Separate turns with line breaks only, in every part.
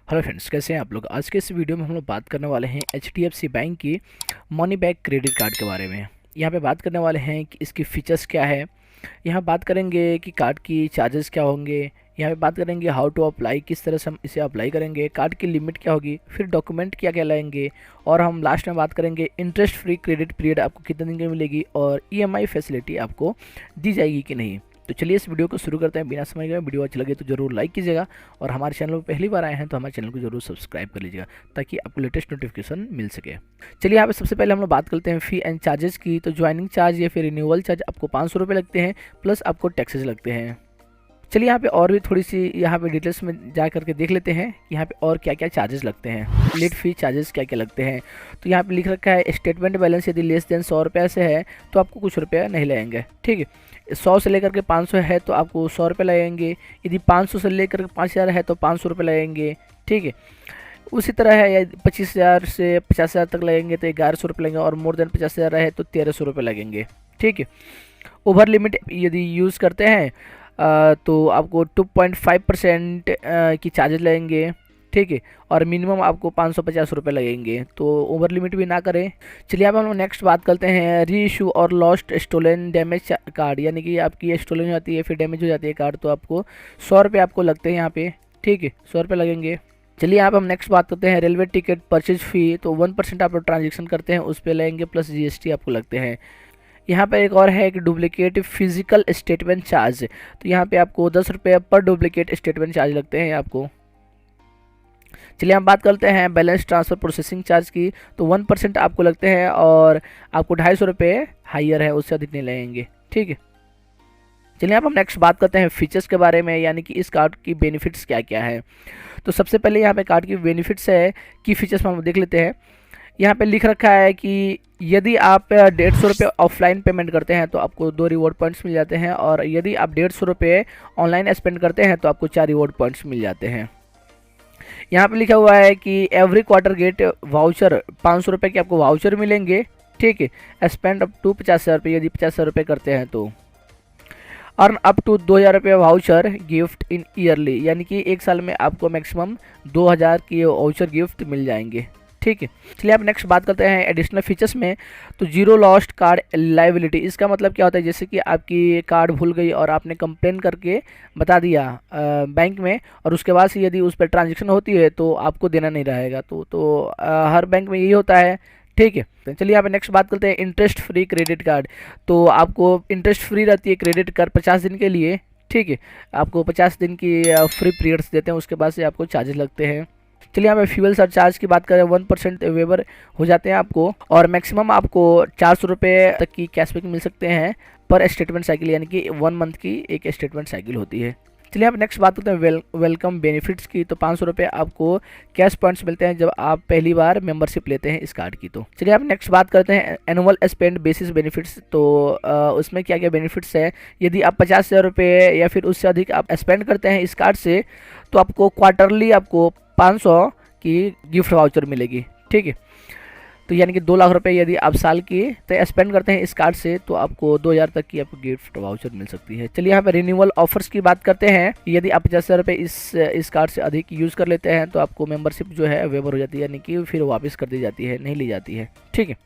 Hello friends, कैसे हैं आप लोग। आज के इस वीडियो में हम लोग बात करने वाले हैं एचडीएफसी बैंक की मनी बैक क्रेडिट कार्ड के बारे में। यहाँ पे बात करने वाले हैं कि इसकी फ़ीचर्स क्या है। यहाँ बात करेंगे कि कार्ड की चार्जेस क्या होंगे। यहाँ पे बात करेंगे हाउ टू अप्लाई, किस तरह से हम इसे अप्लाई करेंगे, कार्ड की लिमिट क्या होगी, फिर डॉक्यूमेंट क्या क्या लाएंगे, और हम लास्ट में बात करेंगे इंटरेस्ट फ्री क्रेडिट पीरियड आपको कितने दिन की मिलेगी और ईएमआई फैसिलिटी आपको दी जाएगी कि नहीं। तो चलिए इस वीडियो को शुरू करते हैं बिना समय गए। वीडियो अच्छा लगे तो जरूर लाइक कीजिएगा और हमारे चैनल पर पहली बार आए हैं तो हमारे चैनल को जरूर सब्सक्राइब कर लीजिएगा ताकि आपको लेटेस्ट नोटिफिकेशन मिल सके। चलिए यहाँ पे सबसे पहले हम लोग बात करते हैं फ़ी एंड चार्जेस की। तो ज्वाइनिंग चार्ज या फिर रिन्यूअल चार्ज आपको 500 रुपये लगते हैं, प्लस आपको टैक्सेस लगते हैं। चलिए यहाँ पे और भी थोड़ी सी यहाँ पे डिटेल्स में जा करके देख लेते हैं कि यहाँ पे और क्या क्या चार्जेस लगते हैं, लेट फी चार्जेस क्या क्या लगते हैं। तो यहाँ पे लिख रखा है स्टेटमेंट बैलेंस यदि लेस देन 100 रुपये से है तो आपको कुछ रुपया नहीं लगेंगे। ठीक है, 100 से लेकर के 500 है तो आपको 100 रुपये लगेंगे। यदि 500 से लेकर के 5000 है तो 500 रुपये लगेंगे। ठीक है, उसी तरह है या 25,000 से 50,000 तक लगेंगे तो 1100 रुपये लगेंगे, और मोर देन 50,000 है तो 1300 रुपये लगेंगे। ठीक है, ओवर लिमिट यदि यूज़ करते हैं तो आपको 2.5% की चार्जेस लगेंगे। ठीक है, और मिनिमम आपको 550 रुपये लगेंगे, तो ओवर लिमिट भी ना करें। चलिए अब हम लोग नेक्स्ट बात करते हैं री इशू और लॉस्ट स्टोलन डैमेज कार्ड, यानी कि आपकी स्टोलन हो जाती है फिर डैमेज हो जाती है कार्ड, तो आपको 100 रुपये आपको लगते हैं यहाँ पे। ठीक है, 100 रुपये लगेंगे। चलिए यहाँ पे हम नेक्स्ट बात करते हैं रेलवे टिकट परचेज फ़ी। तो 1% आप लोग ट्रांजेक्शन करते हैं उस पर लगेंगे, प्लस जीएसटी आपको लगते हैं। यहाँ पे एक और है कि डुप्लीकेट फिजिकल स्टेटमेंट चार्ज। तो यहाँ पे आपको 10 रुपये पर डुप्लीकेट स्टेटमेंट चार्ज लगते हैं आपको। चलिए हम बात करते हैं बैलेंस ट्रांसफ़र प्रोसेसिंग चार्ज की। तो 1% आपको लगते हैं और आपको 250 रुपये हाइयर है, उससे अधिक नहीं लगेंगे। ठीक है, चलिए अब हम नेक्स्ट बात करते हैं फीचर्स के बारे में, यानी कि इस कार्ड की बेनिफिट्स क्या क्या है। तो सबसे पहले यहाँ पे कार्ड की बेनिफिट्स है कि फीचर्स हम देख लेते हैं। यहाँ पे लिख रखा है कि यदि आप 150 रुपये ऑफलाइन पेमेंट करते हैं तो आपको 2 रिवॉर्ड पॉइंट्स मिल जाते हैं, और यदि आप 150 रुपये ऑनलाइन स्पेंड करते हैं तो आपको 4 रिवॉर्ड पॉइंट्स मिल जाते हैं। यहाँ पे लिखा हुआ है कि एवरी क्वार्टर गेट वाउचर, 500 रुपये के आपको वाउचर मिलेंगे। ठीक है, स्पेंड अप टू 50,000 रुपये, यदि 50,000 रुपये करते हैं तो अर्न अप टू 2,000 रुपये वाउचर गिफ्ट इन ईयरली, यानी कि एक साल में आपको मैक्सिमम 2,000 की वाउचर गिफ्ट मिल जाएंगे। ठीक है, चलिए आप नेक्स्ट बात करते हैं एडिशनल फीचर्स में। तो जीरो लॉस्ट कार्ड लाइबिलिटी, इसका मतलब क्या होता है, जैसे कि आपकी कार्ड भूल गई और आपने कंप्लेन करके बता दिया बैंक में, और उसके बाद से यदि उस पर ट्रांजेक्शन होती है तो आपको देना नहीं रहेगा। तो हर बैंक में यही होता है। ठीक है, तो चलिए यहाँ पे नेक्स्ट बात करते हैं इंटरेस्ट फ्री क्रेडिट कार्ड। तो आपको इंटरेस्ट फ्री रहती है क्रेडिट कार्ड 50 दिन के लिए। ठीक है, आपको 50 दिन की फ्री पीरियड्स देते हैं, उसके बाद से आपको चार्जेस लगते हैं। चलिए यहाँ पे फ्यूल सरचार्ज की बात करें, 1% वेवर हो जाते हैं आपको, और मैक्सिमम आपको 400 रुपये तक की कैशबैक मिल सकते हैं पर स्टेटमेंट साइकिल, यानी कि 1 मंथ की एक स्टेटमेंट साइकिल होती है। चलिए आप नेक्स्ट बात करते हैं वेलकम बेनिफिट्स की। तो 500 रुपये आपको कैश पॉइंट्स मिलते हैं जब आप पहली बार मेंबरशिप लेते हैं इस कार्ड की। तो चलिए आप नेक्स्ट बात करते हैं एनुअल स्पेंड बेसिस बेनिफिट्स। तो उसमें क्या क्या बेनिफिट्स है, यदि आप 50,000 रुपये या फिर उससे अधिक आप स्पेंड करते हैं इस कार्ड से तो आपको क्वार्टरली आपको 500 की गिफ्ट वाउचर मिलेगी। ठीक है, तो यानी कि 2 लाख रुपए यदि आप साल की तो स्पेंड करते हैं इस कार्ड से तो आपको 2,000 तक की आपको गिफ्ट वाउचर मिल सकती है। चलिए यहाँ पे रिन्यूअल ऑफर्स की बात करते हैं। यदि आप 50,000 रुपये इस कार्ड से अधिक यूज़ कर लेते हैं तो आपको मेंबरशिप जो है वेवर हो जाती है, यानी कि फिर वापस कर दी जाती है, नहीं ली जाती है। ठीक है,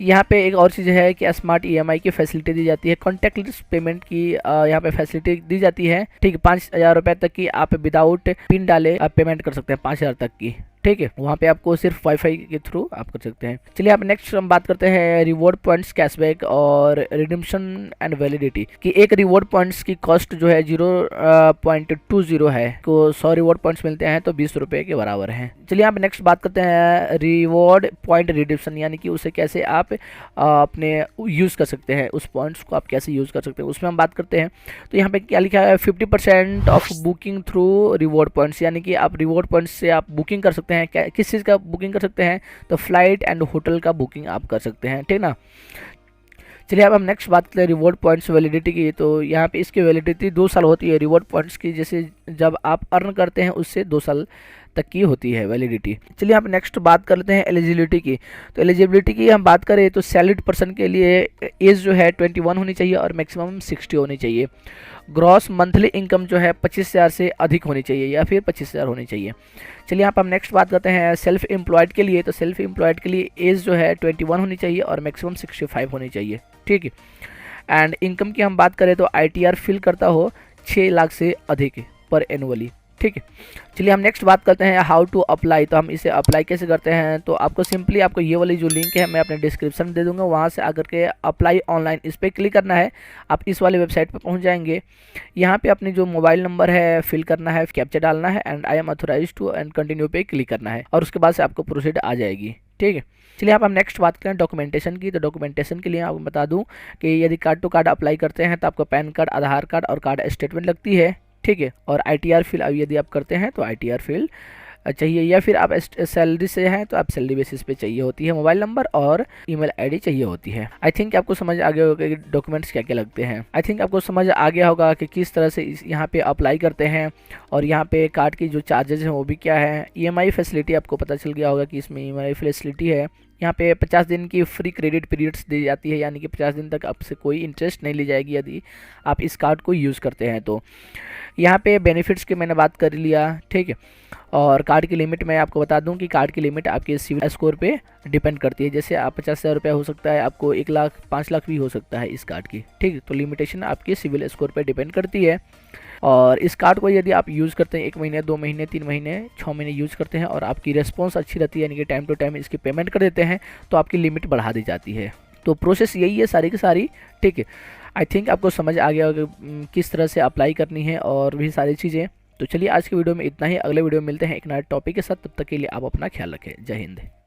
यहाँ पे एक और चीज़ है कि स्मार्ट ईएमआई की फैसिलिटी दी जाती है, कॉन्टैक्टलेस पेमेंट की यहाँ पे फैसिलिटी दी जाती है। ठीक है, 5,000 रुपये तक की आप विदाउट पिन डाले आप पेमेंट कर सकते हैं, 5,000 तक की। ठीक है, वहाँ पे आपको सिर्फ वाईफाई के थ्रू आप कर सकते हैं। चलिए आप नेक्स्ट हम बात करते हैं रिवॉर्ड पॉइंट्स, कैशबैक और रिडीम्पशन एंड वैलिडिटी की। एक रिवॉर्ड पॉइंट्स की कॉस्ट जो है 0.20 है, को 100 रिवॉर्ड पॉइंट्स मिलते हैं तो 20 रुपये के बराबर हैं। चलिए आप नेक्स्ट बात करते हैं रिवॉर्ड पॉइंट रिडीम्पशन, यानी कि उसे कैसे आप अपने यूज़ कर सकते हैं, उस पॉइंट्स को आप कैसे यूज़ कर सकते हैं उसमें हम बात करते हैं। तो यहाँ पे क्या लिखा है, 50% of booking through reward points, यानी कि आप रिवॉर्ड पॉइंट्स से आप बुकिंग कर सकते हैं। किस चीज़ का बुकिंग कर सकते हैं, तो फ्लाइट एंड होटल का बुकिंग आप कर सकते हैं। ठीक ना, चलिए अब हम नेक्स्ट बात करते हैं रिवॉर्ड पॉइंट्स वैलिडिटी की। तो यहाँ पे इसकी वैलिडिटी 2 साल होती है रिवॉर्ड पॉइंट्स की, जैसे जब आप अर्न करते हैं उससे 2 साल तक की होती है वैलिडिटी। चलिए आप नेक्स्ट बात कर लेते हैं एलिजिबिलिटी की। तो एलिजिबिलिटी की हम बात करें तो सैलरीड पर्सन के लिए एज जो है 21 होनी चाहिए और मैक्सिमम 60 होनी चाहिए। ग्रॉस मंथली इनकम जो है 25,000 से अधिक होनी चाहिए या फिर 25,000 होनी चाहिए। चलिए यहाँ पर हम नेक्स्ट बात करते हैं सेल्फ एम्प्लॉयड के लिए। तो सेल्फ एम्प्लॉयड के लिए एज जो है 21 होनी चाहिए और मैक्सिमम 65 होनी चाहिए, ठीक है। एंड इनकम की हम बात करें तो ITR फिल करता हो 6 लाख से अधिक पर एनुअली, ठीक है। चलिए हम नेक्स्ट बात करते हैं हाउ टू अप्लाई। तो हम इसे अप्लाई कैसे करते हैं, तो आपको सिंपली आपको ये वाली जो लिंक है मैं अपने डिस्क्रिप्शन में दे दूंगा, वहाँ से आकर के अप्लाई ऑनलाइन इस पर क्लिक करना है। आप इस वाले वेबसाइट पर पहुँच जाएंगे। यहाँ पे अपनी जो मोबाइल नंबर है फिल करना है, कैप्चा डालना है and I am authorize to and continue पे क्लिक करना है और उसके बाद से आपको प्रोसीड आ जाएगी, ठीक है। चलिए आप हम नेक्स्ट बात करें डॉक्यूमेंटेशन की। तो डॉक्यूमेंटेशन के लिए आपको बता दूं कि यदि कार्ड टू कार्ड अप्लाई करते हैं तो आपको पैन कार्ड, आधार कार्ड और कार्ड स्टेटमेंट लगती है, ठीक है। और ITR फिल यदि आप करते हैं तो ITR फिल चाहिए, या फिर आप सैलरी से हैं तो आप सैलरी बेसिस पे चाहिए होती है। मोबाइल नंबर और ईमेल ID चाहिए होती है। आई थिंक आपको समझ आ गया होगा कि डॉक्यूमेंट्स क्या क्या लगते हैं। आई थिंक आपको समझ आ गया होगा कि किस तरह से यहाँ पे अप्लाई करते हैं और यहाँ पे कार्ड की जो चार्जेस हैं वो भी क्या है। EMI फैसिलिटी आपको पता चल गया होगा कि इसमें EMI फैसिलिटी है। यहाँ पे 50 दिन की फ्री क्रेडिट पीरियड्स दी जाती है, यानी कि 50 दिन तक आपसे कोई इंटरेस्ट नहीं ली जाएगी यदि आप इस कार्ड को यूज़ करते हैं तो। यहाँ पे बेनिफिट्स की मैंने बात कर लिया, ठीक है। और कार्ड की लिमिट मैं आपको बता दूं कि कार्ड की लिमिट आपके सिविल स्कोर पे डिपेंड करती है। जैसे आप 50,000 रुपया हो सकता है, आपको 1 लाख 5 लाख भी हो सकता है इस कार्ड की, ठीक है। तो लिमिटेशन आपके सिविल स्कोर पे डिपेंड करती है। और इस कार्ड को यदि आप यूज़ करते हैं 1 महीने, 2 महीने, 3 महीने, 6 महीने यूज़ करते हैं और आपकी रिस्पॉन्स अच्छी रहती है, यानी कि टाइम टू टाइम इसकी पेमेंट कर देते हैं, तो आपकी लिमिट बढ़ा दी जाती है। तो प्रोसेस यही है सारी की सारी, ठीक है। आई थिंक आपको समझ आ गया होगा किस तरह से अप्लाई करनी है और भी सारी चीज़ें। तो चलिए आज की वीडियो में इतना ही। अगले वीडियो में मिलते हैं एक नए टॉपिक के साथ। तब तक के लिए आप अपना ख्याल रखें। जय हिंद।